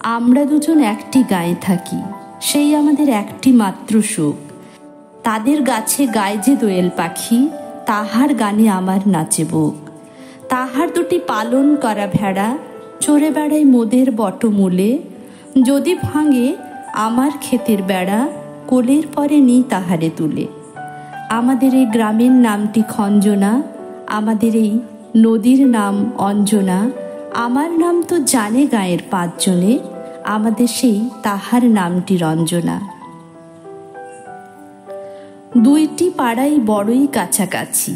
আমরা দুজন একটি গায়ে থাকি, সেই আমাদের একটি মাত্র সুখ। তাদের গাছে গায় যে দোয়েল পাখি, তাহার গানে আমার নাচে বুক। তাহার দুটি পালন করা ভেড়া চড়ে বেড়ায় মোদের বটমূলে। যদি ভাঙে আমার ক্ষেতের বেড়া, কোলের পরে নিই তাহারে তুলে। আমাদের এই গ্রামের নামটি খঞ্জনা, আমাদের এই নদীর নাম অঞ্জনা। আমার নাম তো জানে গাঁয়ের পাঁচজনে, আমাদের সেই তাহার নামটি রঞ্জনা। দুইটি পাড়াই বড়ই কাছাকাছি,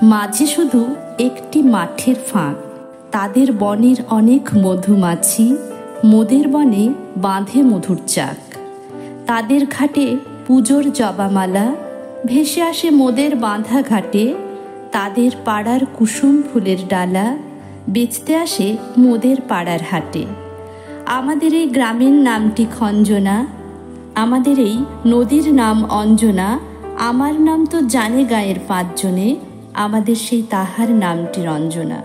মাঝে শুধু একটি মাঠের ফাঁক। তাদের বনের অনেক মধুমাছি, মোদের বনে বাঁধে মধুর চাক। তাদের ঘাটে পুজোর জবামালা ভেসে আসে মোদের বাঁধা ঘাটে। তাদের পাড়ার কুসুম ফুলের ডালা বেচতে আসে মোদের পাড়ার হাটে। আমাদের এই গ্রামের নামটি খঞ্জনা, আমাদের এই নদীর নাম অঞ্জনা। আমার নাম তো জানে গাঁয়ের পাঁচজনে, আমাদের সেই তাহার নামটি রঞ্জনা।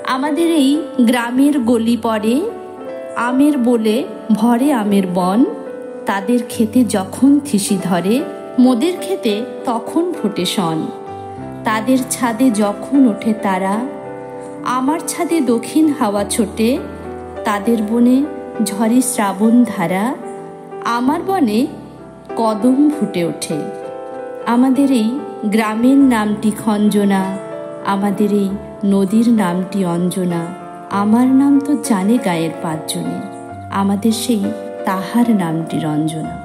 আমাদের এই গ্রামের গলি পরে আমের বলে ভরে আমের বন। তাদের খেতে যখন থিসি ধরে, মোদের খেতে তখন ফোটে শন। তাদের ছাদে যখন ওঠে তারা, আমার ছাদে দক্ষিণ হাওয়া ছোটে। তাদের বনে ঝরে শ্রাবণ ধারা, আমার বনে কদম ফুটে ওঠে। আমাদের এই গ্রামের নামটি খঞ্জনা, আমাদের এই নদীর নামটি অঞ্জনা। আমার নাম তো জানে গাঁয়ের পাঁচজনে, আমাদের সেই তাহার নামটি রঞ্জনা।